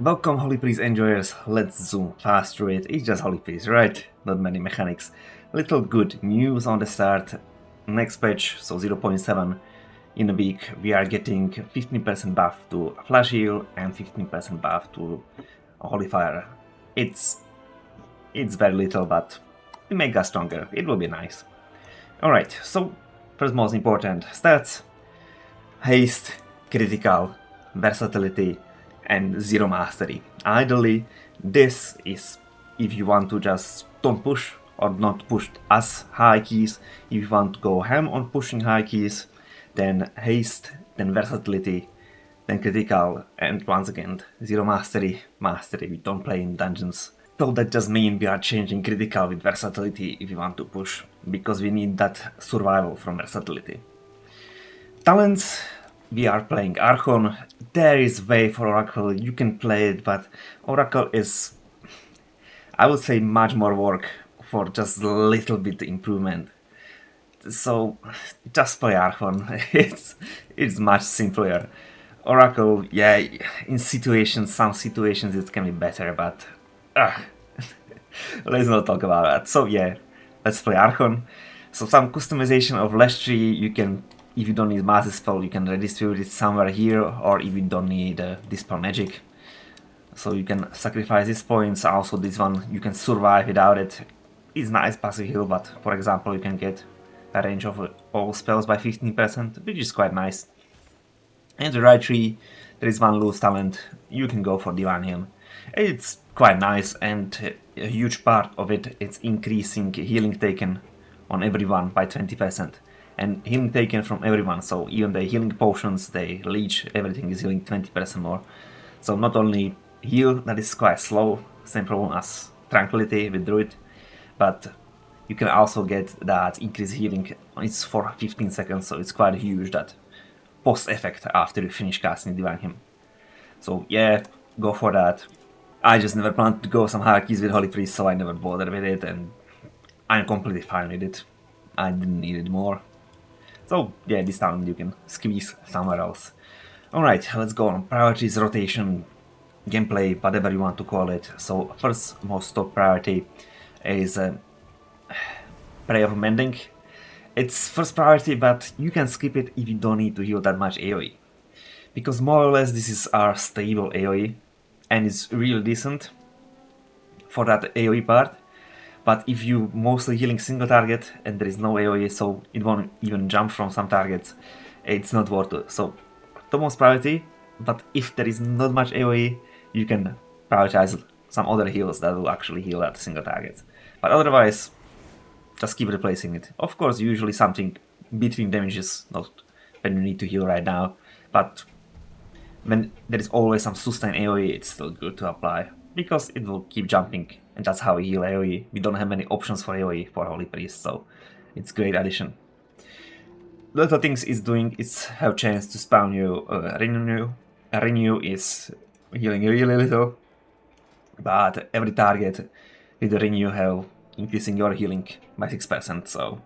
Welcome Holy Priest enjoyers, let's zoom fast through it. It's just Holy Priest, right? Not many mechanics. Little good news on the start. Next patch, so 0.7 in a week, we are getting 15% buff to Flash Heal and 15% buff to Holy Fire. It's very little, but it makes us stronger. It will be nice. Alright, so first most important stats: haste, critical, versatility, and 0 mastery. Ideally, this is if you want to just don't push or not push as high keys. If you want to go ham on pushing high keys, then haste, then versatility, then critical, and once again 0 mastery. We don't play in dungeons. So that just means we are changing critical with versatility if you want to push, because we need that survival from versatility. Talents, we are playing Archon. There is way for Oracle, you can play it, but Oracle is, I would say, much more work for just a little bit improvement. So just play Archon. it's much simpler. Oracle, yeah, in some situations it can be better, but let's not talk about that. So yeah, let's play Archon. So some customization of Lash Tree, you can, if you don't need Massive Spell, you can redistribute it somewhere here, or if you don't need Dispel Magic. So you can sacrifice these points. Also this one, you can survive without it. It's nice passive heal, but for example you can get a range of all spells by 15%, which is quite nice. And the right tree, there is one loose talent, you can go for Divine Heal. It's quite nice, and a huge part of it is increasing healing taken on everyone by 20%. And healing taken from everyone, so even the healing potions, the leech, everything is healing 20% more. So not only heal, that is quite slow, same problem as Tranquility with Druid, but you can also get that increased healing. It's for 15 seconds, so it's quite huge, that post effect after you finish casting Divine Hymn. So yeah, go for that. I just never planned to go some higher keys with Holy Priest, so I never bothered with it, and I'm completely fine with it. I didn't need it more. So yeah, this time you can squeeze somewhere else. Alright, let's go on priorities, rotation, gameplay, whatever you want to call it. So first most top priority is Prayer of Mending. It's first priority, but you can skip it if you don't need to heal that much AoE. Because more or less this is our stable AoE, and it's really decent for that AoE part. But if you mostly healing single target and there is no AoE, so it won't even jump from some targets, it's not worth it. So the most priority, but if there is not much AoE, you can prioritize some other heals that will actually heal at single targets. But otherwise, just keep replacing it. Of course, usually something between damages, not when you need to heal right now, but when there is always some sustain AoE, it's still good to apply, because it will keep jumping, and that's how we heal AoE. We don't have many options for AoE for Holy Priest, so it's great addition. The other things it's doing is have chance to spawn you Renew. Renew is healing really little, but every target with the Renew have increasing your healing by 6%, so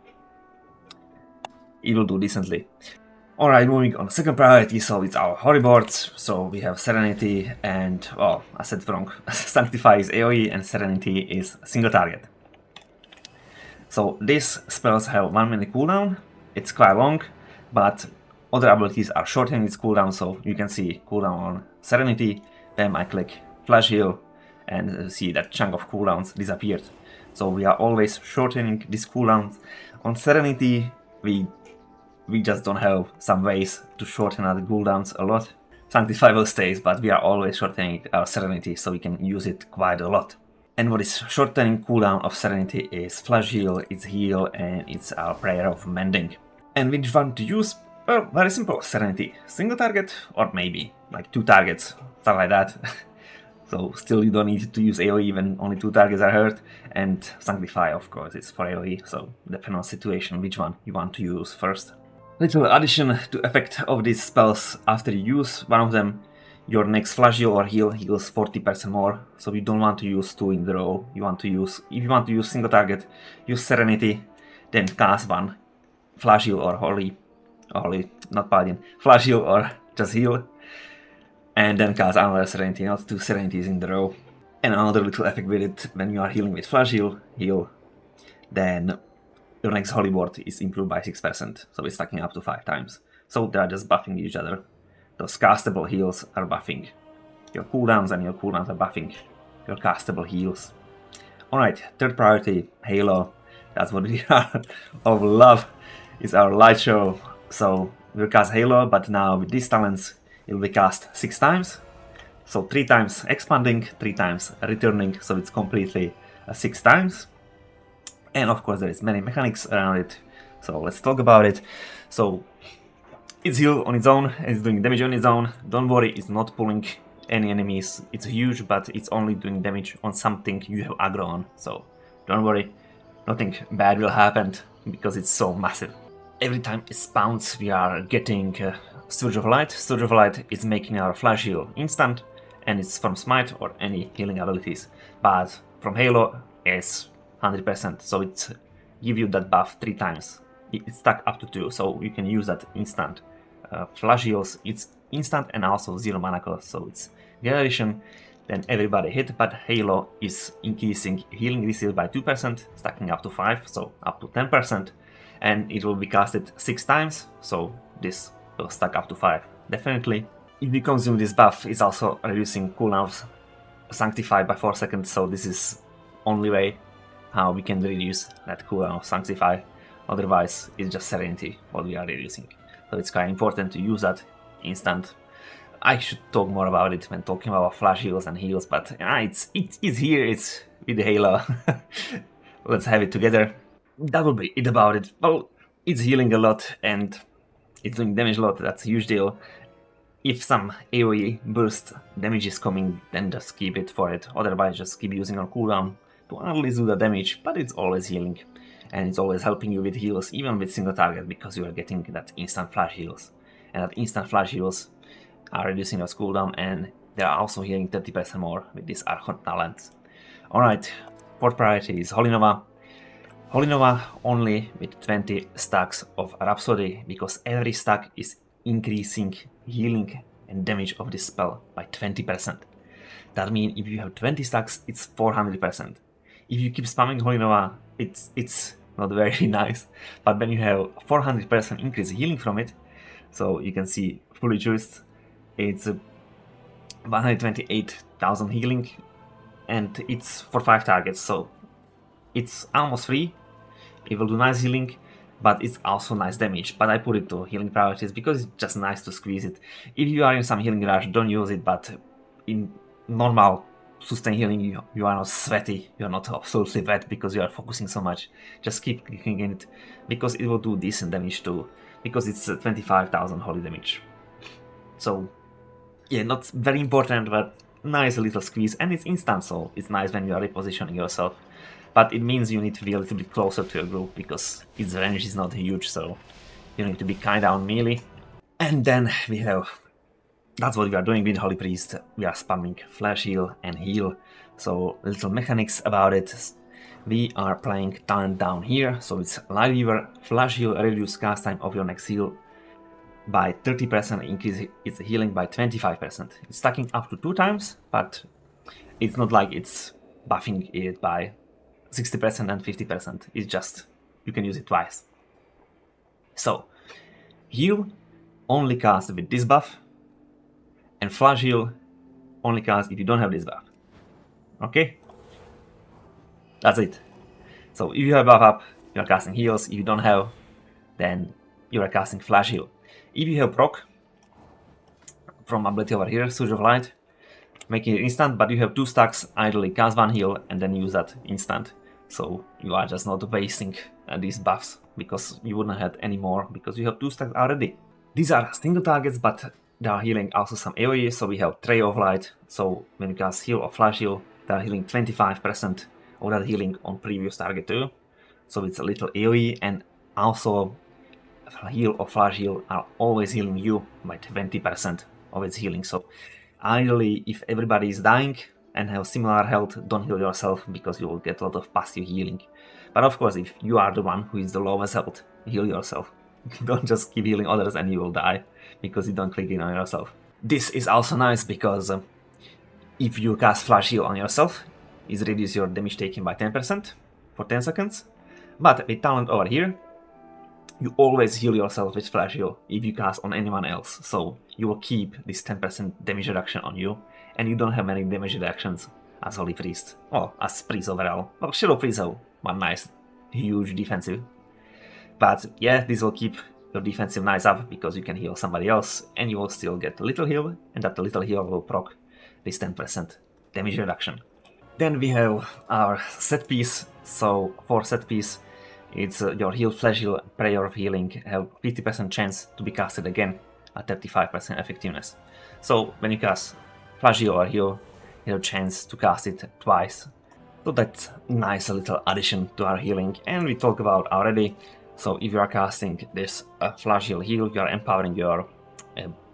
it will do decently. Alright, moving on. Second priority, so it's our holy boards. So we have Serenity and, well, I said wrong. Sanctify is AoE and Serenity is single target. So these spells have 1 minute cooldown. It's quite long, but other abilities are shortening its cooldown, so you can see cooldown on Serenity. Then I click Flash Heal and see that chunk of cooldowns disappeared. So we are always shortening these cooldowns. On Serenity, we just don't have some ways to shorten our cooldowns a lot. Sanctify will stay, but we are always shortening our Serenity, so we can use it quite a lot. And what is shortening cooldown of Serenity is Flash Heal, it's Heal, and it's our Prayer of Mending. And which one to use? Well, very simple. Serenity, single target, or maybe like 2 targets, stuff like that. So still you don't need to use AoE when only 2 targets are hurt. And Sanctify, of course, is for AoE, so depending on situation which one you want to use first. Little addition to effect of these spells: after you use one of them, your next Flash Heal or Heal heals 40% more, so you don't want to use 2 in a row. You want to use, if you want to use single target, use Serenity, then cast 1 Flash Heal or Holy, not Paladin, Flash Heal or just Heal, and then cast another Serenity, not 2 Serenities in the row. And another little effect with it, when you are healing with Flash Heal, then your next Holy Word is improved by 6%, so it's stacking up to 5 times. So they are just buffing each other. Those castable heals are buffing your cooldowns, and your cooldowns are buffing your castable heals. Alright, third priority, Halo. That's what we are of love, is our light show. So we'll cast Halo, but now with these talents, it will be cast 6 times. So 3 times expanding, 3 times returning, so it's completely 6 times. And of course there is many mechanics around it, so let's talk about it. So it's heal on its own, it's doing damage on its own. Don't worry, it's not pulling any enemies. It's huge, but it's only doing damage on something you have aggro on. So don't worry, nothing bad will happen because it's so massive. Every time it spawns, we are getting Surge of Light. Surge of Light is making our Flash Heal instant, and it's from Smite or any healing abilities. But from Halo, it's 100%, so it's give you that buff 3 times. It's stuck up to 2, so you can use that instant. Flash Heals, it's instant and also 0 mana cost, so it's generation, then everybody hit, but Halo is increasing healing received by 2%, stacking up to 5, so up to 10%, and it will be casted 6 times, so this will stack up to 5, definitely. If you consume this buff, it's also reducing cooldowns Sanctify by 4 seconds, so this is only way how we can reduce that cooldown of Sanctify, otherwise it's just Serenity what we are reducing. So it's quite important to use that instant. I should talk more about it when talking about Flash Heals and heals, but it's here, it's with the Halo. Let's have it together. That will be it about it. Well, it's healing a lot and it's doing damage a lot, that's a huge deal. If some AoE burst damage is coming, then just keep it for it, otherwise just keep using on cooldown to only do the damage, but it's always healing. And it's always helping you with heals, even with single target, because you are getting that instant Flash Heals. And that instant Flash Heals are reducing your cooldown, and they are also healing 30% more with this Archon talent. Alright, fourth priority is Holy Nova. Holy Nova only with 20 stacks of Rhapsody, because every stack is increasing healing and damage of this spell by 20%. That means if you have 20 stacks, it's 400%. If you keep spamming Holy Nova, it's not very nice, but when you have 400% increase healing from it, so you can see fully juiced, it's 128,000 healing, and it's for 5 targets, so it's almost free. It will do nice healing, but it's also nice damage. But I put it to healing priorities because it's just nice to squeeze it. If you are in some healing rush, don't use it, but in normal sustain healing, you are not sweaty, you are not absolutely wet because you are focusing so much. Just keep clicking it, because it will do decent damage too, because it's 25,000 holy damage. So yeah, not very important, but nice little squeeze, and it's instant, so it's nice when you are repositioning yourself. But it means you need to be a little bit closer to your group, because its range is not huge, so you need to be kinda on melee. And then we have, that's what we are doing with Holy Priest, we are spamming Flash Heal and Heal. So little mechanics about it, we are playing talent down here, so it's Light Weaver, Flash Heal, reduce cast time of your next heal by 30%, increase its healing by 25%. It's stacking up to 2 times, but it's not like it's buffing it by 60% and 50%, it's just, you can use it twice. So, Heal only cast with this buff, and Flash Heal only cast if you don't have this buff. Okay? That's it. So if you have buff up, you are casting heals. If you don't have, then you are casting Flash Heal. If you have proc from ability over here, Surge of Light, making it instant, but you have 2 stacks, idly cast 1 heal and then use that instant. So you are just not wasting these buffs, because you wouldn't have any more, because you have 2 stacks already. These are single targets, but they are healing also some AoE, so we have Tray of Light, so when you cast heal or Flash Heal, they are healing 25% of that healing on previous target too. So it's a little AoE, and also Heal or Flash Heal are always healing you by 20% of its healing. So ideally, if everybody is dying and have similar health, don't heal yourself, because you will get a lot of passive healing. But of course, if you are the one who is the lowest health, heal yourself. Don't just keep healing others and you will die, because you don't click in on yourself. This is also nice because if you cast Flash Heal on yourself, it reduces your damage taken by 10% for 10 seconds. But with talent over here, you always heal yourself with Flash Heal if you cast on anyone else. So you will keep this 10% damage reduction on you, and you don't have many damage reductions as Holy Priest, or as Priest overall. Well, Shadow Priest have one nice, huge defensive. But yeah, this will keep your defensive nice up because you can heal somebody else, and you will still get a little heal, and that little heal will proc this 10% damage reduction. Then we have our set piece. So for set piece, it's your heal, Flash Heal, Prayer of Healing have 50% chance to be casted again at 35% effectiveness. So when you cast Flash Heal or Heal, you have a chance to cast it twice. So that's a nice little addition to our healing, and we talked about already. So if you are casting this Flash Heal, you are empowering your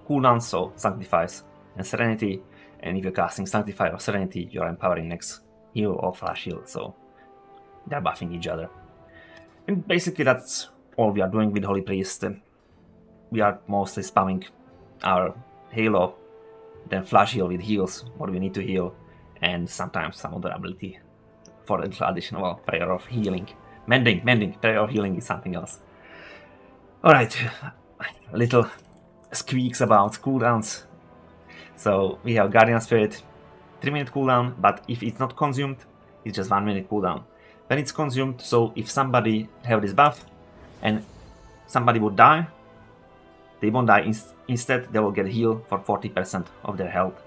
cooldowns, so Sanctifies and Serenity, and if you're casting Sanctify or Serenity, you are empowering next Heal or Flash Heal, so they're buffing each other. And basically that's all we are doing with Holy Priest. We are mostly spamming our Halo, then Flash Heal with heals, what we need to heal, and sometimes some other ability for additional Prayer of Healing. Mending, Prayer of Healing is something else. Alright, little squeaks about cooldowns. So we have Guardian Spirit, 3-minute cooldown, but if it's not consumed, it's just 1-minute cooldown. When it's consumed, so if somebody have this buff and somebody would die, they won't die. Instead, they will get healed for 40% of their health.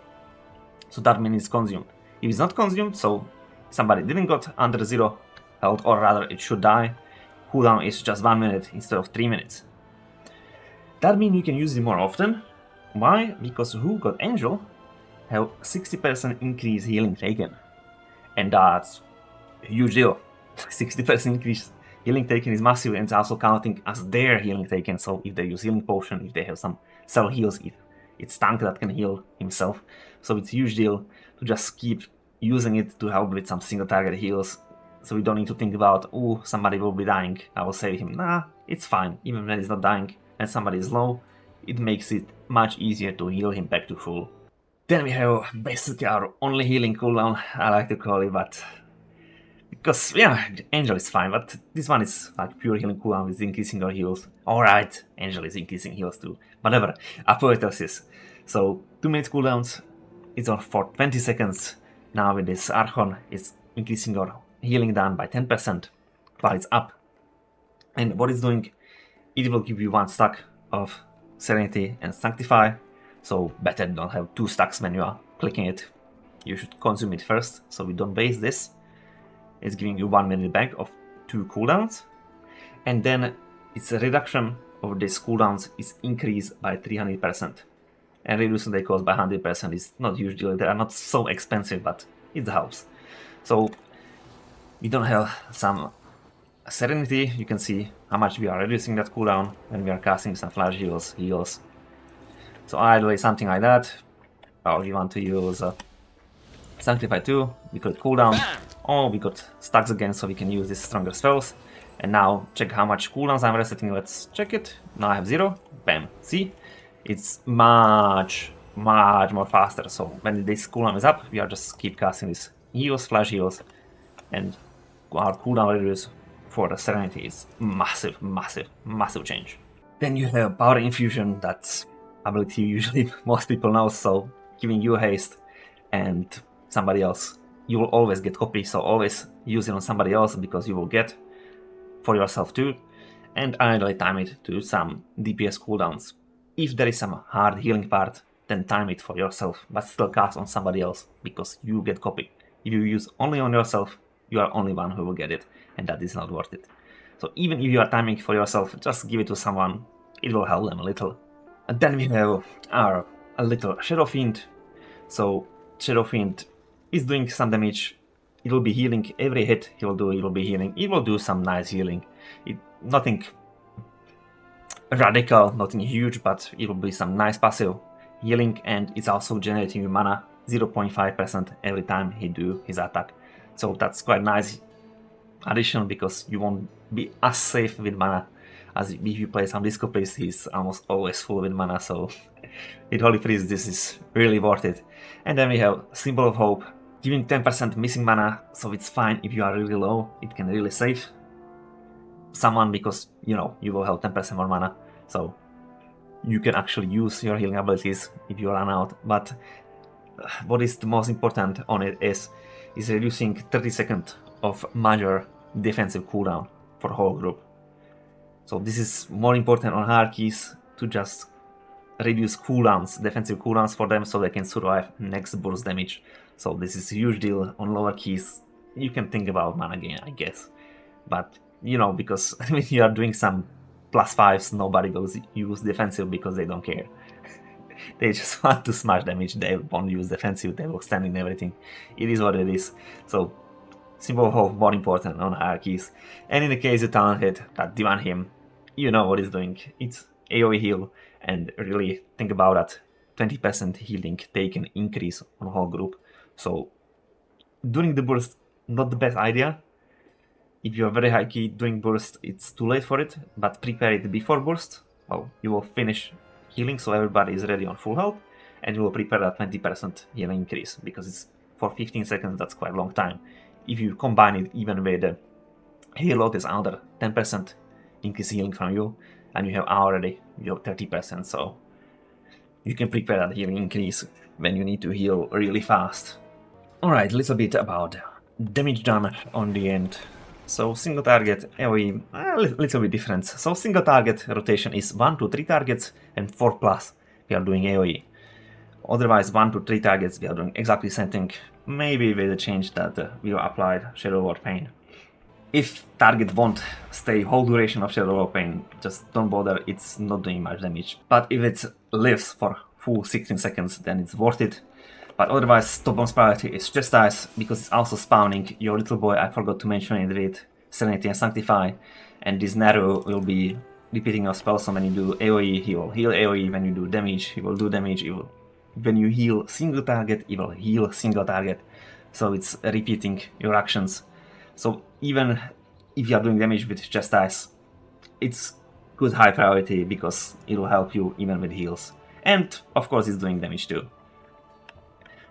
So that means it's consumed. If it's not consumed, so somebody didn't got under 0 health, or rather it should die, cooldown is just 1 minute instead of 3 minutes. That means you can use it more often. Why? Because who got Angel have 60% increase healing taken. And that's a huge deal. 60% increase healing taken is massive, and it's also counting as their healing taken. So if they use healing potion, if they have some cell heals, if it's tank that can heal himself. So it's a huge deal to just keep using it to help with some single target heals. So we don't need to think about, oh, somebody will be dying, I will save him. Nah, it's fine. Even when he's not dying and somebody is low, it makes it much easier to heal him back to full. Then we have basically our only healing cooldown, I like to call it, but because, yeah, Angel is fine, but this one is like pure healing cooldown with increasing your heals. Alright, Angel is increasing heals too. Whatever, Apotheosis. So 2 minutes cooldowns, it's on for 20 seconds. Now with this Archon, it's increasing your healing down by 10% while it's up. And what it's doing, it will give you 1 stack of Serenity and Sanctify. So better don't have 2 stacks when you are clicking it. You should consume it first, so we don't waste this. It's giving you 1 minute back of 2 cooldowns. And then its reduction of these cooldowns is increased by 300%. And reducing the cost by 100% is not usually, they are not so expensive, but it helps. So we don't have some Serenity, you can see how much we are reducing that cooldown when we are casting some Flash heals. So ideally something like that. Or we want to use Sanctify 2, we could cooldown. Oh, we got stacks again, so we can use these stronger spells. And now check how much cooldowns I'm resetting. Let's check it. Now I have 0. Bam. See? It's much more faster. So when this cooldown is up, we are just keep casting these heals, Flash heals, and our cooldown reduce for the Serenity is massive change. Then you have Power Infusion, that's ability usually most people know, so giving you haste and somebody else. You will always get copy, so always use it on somebody else because you will get for yourself too. And ideally time it to some DPS cooldowns. If there is some hard healing part, then time it for yourself, but still cast on somebody else because you get copy. If you use only on yourself, you are only one who will get it, and that is not worth it. So even if you are timing for yourself, just give it to someone, it will help them a little. And then we have our little Shadow Fiend. So Shadow Fiend is doing some damage. It will be healing every hit he will do. It will be healing. It will do some nice healing. Nothing radical, nothing huge, but it will be some nice passive healing, and it's also generating mana 0.5% every time he do his attack. So that's quite nice addition because you won't be as safe with mana as if you play some Disco Priest. He's almost always full with mana, so With Holy Priest this is really worth it. And then we have Symbol of Hope, giving 10% missing mana, so it's fine if you are really low, it can really save someone because, you know, you will have 10% more mana, so you can actually use your healing abilities if you run out. But what is the most important on it is reducing 30 seconds of major defensive cooldown for the whole group. So this is more important on hierarchies to just reduce cooldowns, defensive cooldowns for them so they can survive next burst damage. So this is a huge deal on lower keys. You can think about mana gain, I guess. But, you know, because when you are doing some +5s, nobody will use defensive because they don't care. They just want to smash damage, they won't use defensive, they will stand in everything. It is what it is. So, Symbol of Hope more important on hierarchies. And in the case you talented that Divine Hymn, you know what it's doing. It's AoE heal, and really think about that 20% healing taken increase on the whole group. So during the burst, not the best idea. If you are very high key doing burst, it's too late for it, but prepare it before burst. Well, you will finish healing so everybody is ready on full health, and you will prepare that 20% healing increase, because it's for 15 seconds, that's quite a long time. If you combine it even with the heal is another 10% increase healing from you, and you have already you have 30%, so you can prepare that healing increase when you need to heal really fast. Alright, a little bit about damage done on the end. So single target AoE, a little bit different. So single target rotation is 1 to 3 targets, and 4+ we are doing AoE. Otherwise 1 to 3 targets we are doing exactly the same thing, maybe with the change that we applied Shadow War Pain. If target won't stay whole duration of Shadow War Pain, just don't bother, it's not doing much damage. But if it lives for full 16 seconds, then it's worth it. But otherwise, top bomb's priority is Chastise, because it's also spawning your little boy, I forgot to mention it, with Serenity and Sanctify, and this Naru will be repeating your spell, so when you do AoE, he will heal AoE, when you do damage, he will do damage, when you heal single target, he will heal single target, so it's repeating your actions. So even if you are doing damage with Chastise, it's good high priority because it will help you even with heals. And of course it's doing damage too.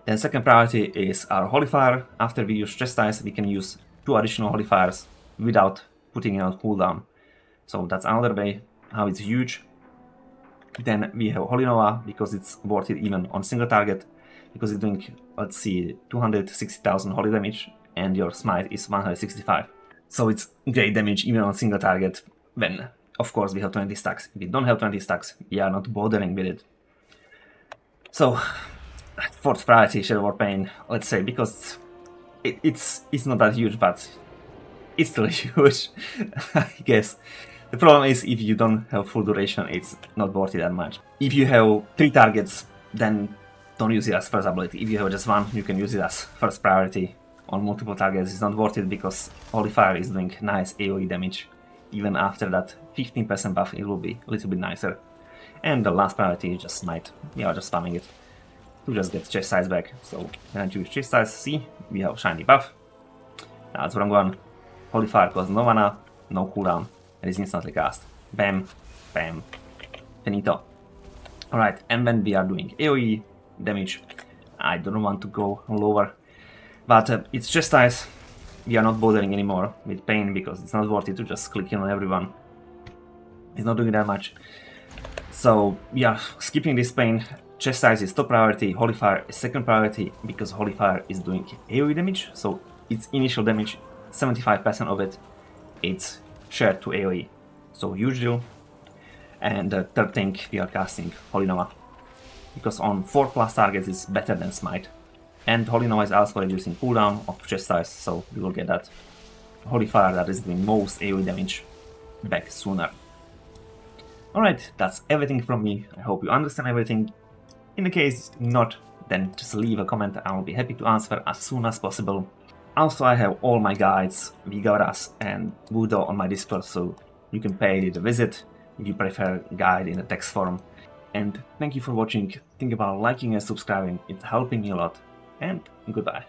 Then second priority is our Holy Fire. After we use Chastise, we can use 2 additional Holy Fires without putting it on cooldown. So that's another way how it's huge. Then we have Holy Nova, because it's worth it even on single target, because it's doing, let's see, 260,000 holy damage, and your smite is 165. So it's great damage even on single target, when, of course, we have 20 stacks. If we don't have 20 stacks, we are not bothering with it. So, fourth priority, Shadow War Pain, let's say, because it's not that huge, but it's still huge, I guess. The problem is, if you don't have full duration, it's not worth it that much. If you have 3 targets, then don't use it as first ability. If you have just 1, you can use it as first priority. On multiple targets, it's not worth it because Holy Fire is doing nice AoE damage. Even after that 15% buff, it will be a little bit nicer. And the last priority is just Smite. We are just spamming it to just get CEQAJSbRac. So when I choose CEQAJS, see, we have shiny buff. That's what I'm going. Holy Fire costs no mana, no cooldown, and is instantly cast. Bam, bam, finito. Alright, and when we are doing AoE damage, I don't want to go lower, but it's Chastise. We are not bothering anymore with Pain because it's not worth it to just click in on everyone. It's not doing that much. So we are skipping this Pain. Chastise is top priority, Holy Fire is second priority, because Holy Fire is doing AoE damage, so its initial damage, 75% of it, it's shared to AoE. So huge deal. And the third thing, we are casting Holy Nova, because on 4+ targets it's better than Smite. And Holy Nova is also reducing cooldown of Chastise, so we will get that Holy Fire that is doing most AoE damage back sooner. Alright, that's everything from me. I hope you understand everything. In the case not, then just leave a comment. I will be happy to answer as soon as possible. Also, I have all my guides, Vigaras and Budo on my Discord, so you can pay it a visit if you prefer guide in a text form. And thank you for watching. Think about liking and subscribing, it's helping me a lot. And goodbye.